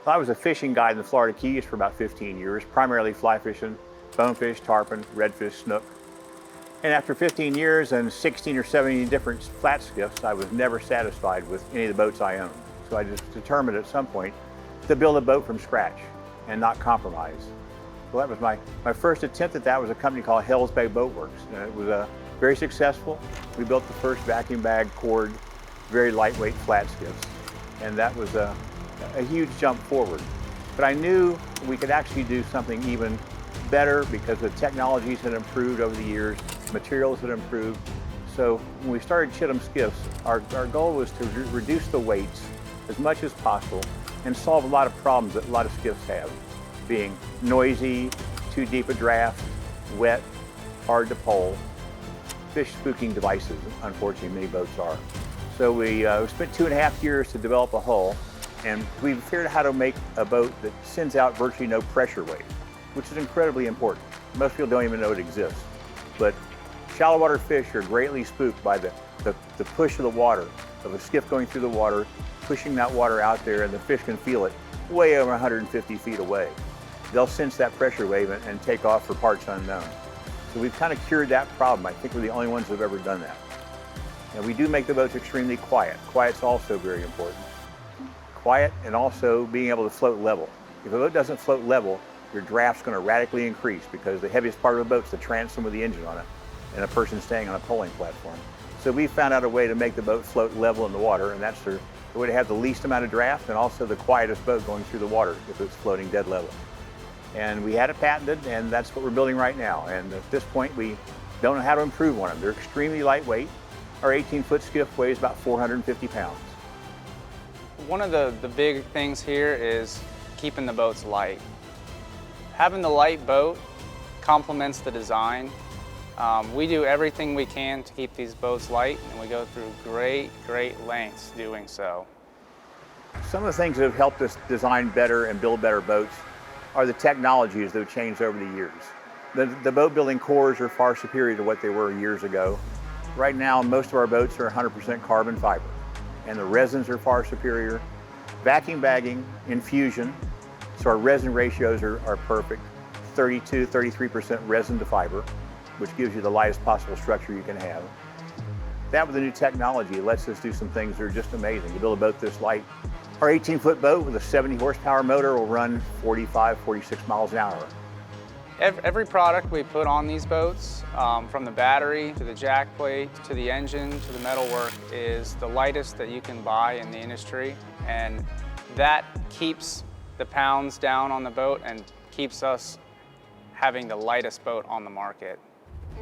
I was a fishing guide in the Florida Keys for about 15 years, primarily fly fishing, bonefish, tarpon, redfish, snook. And after 15 years and 16 or 17 different flat skiffs, I was never satisfied with any of the boats I owned. So I just determined at some point to build a boat from scratch and not compromise. Well, that was my first attempt at that was a company called Hells Bay Boat Works. And it was very successful. We built the first vacuum bag, cord, very lightweight flat skiffs. And that was a huge jump forward. But I knew we could actually do something even better because the technologies had improved over the years, materials had improved. So when we started Chittum Skiffs, our goal was to reduce the weights as much as possible and solve a lot of problems that a lot of skiffs have, being noisy, too deep a draft, wet, hard to pole, fish spooking devices, unfortunately many boats are. So we spent 2.5 years to develop a hull, and we figured out how to make a boat that sends out virtually no pressure wave, which is incredibly important. Most people don't even know it exists. But shallow water fish are greatly spooked by the push of the water, of a skiff going through the water, pushing that water out there, and the fish can feel it way over 150 feet away. They'll sense that pressure wave and take off for parts unknown. So we've kind of cured that problem. I think we're the only ones that have ever done that. And we do make the boats extremely quiet. Quiet's also very important. Quiet and also being able to float level. If a boat doesn't float level, your draft's going to radically increase because the heaviest part of the boat's the transom with the engine on it and a person staying on a poling platform. So we found out a way to make the boat float level in the water, and that's the way to have the least amount of draft and also the quietest boat going through the water if it's floating dead level. And we had it patented, and that's what we're building right now. And at this point, we don't know how to improve on them. They're extremely lightweight. Our 18-foot skiff weighs about 450 pounds. One of the big things here is keeping the boats light. Having the light boat complements the design. We do everything we can to keep these boats light, and we go through great lengths doing so. Some of the things that have helped us design better and build better boats are the technologies that have changed over the years. The boat building cores are far superior to what they were years ago. Right now, most of our boats are 100% carbon fiber, and the resins are far superior. Vacuum bagging, infusion, so our resin ratios are perfect. 33% resin to fiber, which gives you the lightest possible structure you can have. That with the new technology, it lets us do some things that are just amazing. To build a boat this light, our 18-foot boat with a 70 horsepower motor will run 45, 46 miles an hour. Every product we put on these boats, from the battery to the jack plate to the engine to the metalwork, is the lightest that you can buy in the industry, and that keeps the pounds down on the boat and keeps us having the lightest boat on the market.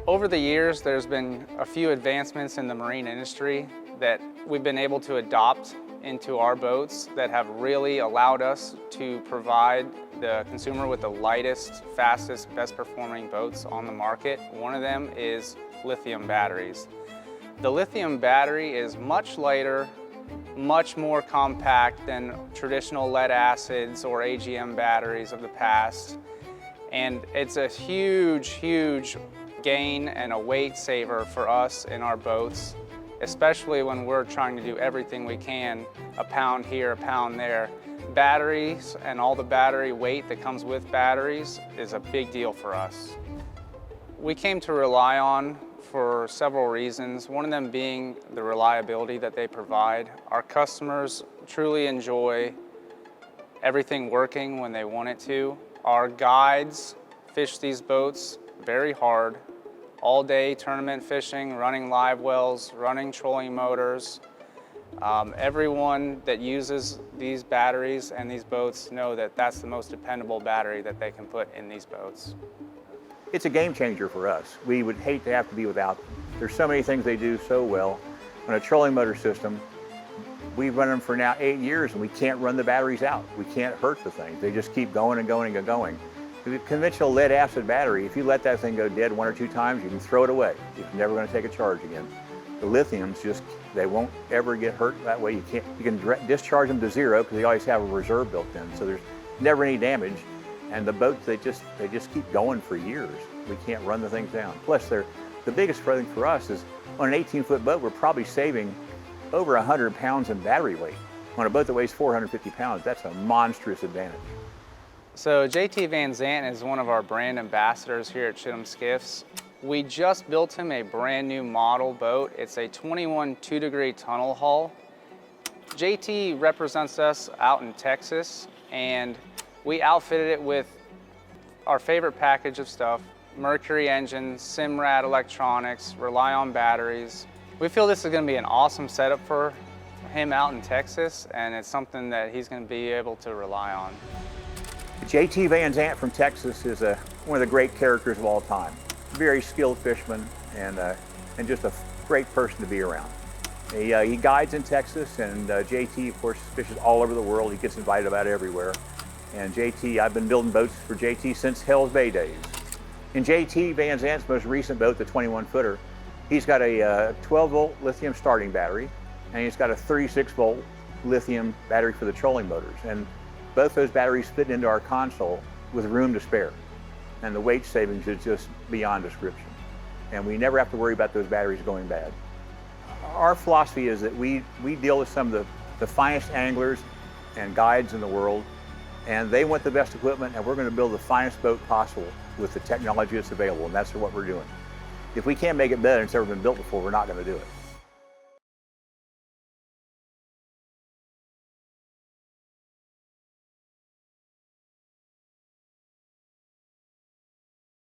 Over the years, there's been a few advancements in the marine industry that we've been able to adopt into our boats that have really allowed us to provide the consumer with the lightest, fastest, best performing boats on the market. One of them is lithium batteries. The lithium battery is much lighter, much more compact than traditional lead acids or AGM batteries of the past. And it's a huge gain and a weight saver for us in our boats, especially when we're trying to do everything we can, a pound here, a pound there. Batteries and all the battery weight that comes with batteries is a big deal for us. We came to RELiON for several reasons, one of them being the reliability that they provide. Our customers truly enjoy everything working when they want it to. Our guides fish these boats very hard, all day tournament fishing, running live wells, running trolling motors. Everyone that uses these batteries and these boats know that that's the most dependable battery that they can put in these boats. It's a game changer for us. We would hate to have to be without them. There's so many things they do so well. On a trolling motor system, we've run them for now 8 years and we can't run the batteries out. We can't hurt the thing. They just keep going and going and going. The conventional lead acid battery, if you let that thing go dead 1 or 2 times, you can throw it away. It's never going to take a charge again. The lithiums just, they won't ever get hurt that way. You can discharge them to zero because they always have a reserve built in. So there's never any damage. And the boats, they just keep going for years. We can't run the things down. Plus, the biggest thing for us is on an 18-foot boat, we're probably saving over 100 pounds in battery weight. On a boat that weighs 450 pounds, that's a monstrous advantage. So JT Van Zandt is one of our brand ambassadors here at Chittum Skiffs. We just built him a brand new model boat. It's a 21 2-degree tunnel hull. JT represents us out in Texas, and we outfitted it with our favorite package of stuff: Mercury engine, Simrad electronics, RELiON batteries. We feel this is going to be an awesome setup for him out in Texas, and it's something that he's going to be able to rely on. JT Van Zandt from Texas is one of the great characters of all time. Very skilled fisherman and just a great person to be around. He guides in Texas, and JT, of course, fishes all over the world. He gets invited about everywhere. And JT, I've been building boats for JT since Hell's Bay days. In JT Van Zandt's most recent boat, the 21-footer, he's got a 12-volt lithium starting battery, and he's got a 36-volt lithium battery for the trolling motors. And both those batteries fit into our console with room to spare. And the weight savings is just beyond description. And we never have to worry about those batteries going bad. Our philosophy is that we deal with some of the finest anglers and guides in the world, and they want the best equipment, and we're going to build the finest boat possible with the technology that's available, and that's what we're doing. If we can't make it better than it's ever been built before, we're not going to do it.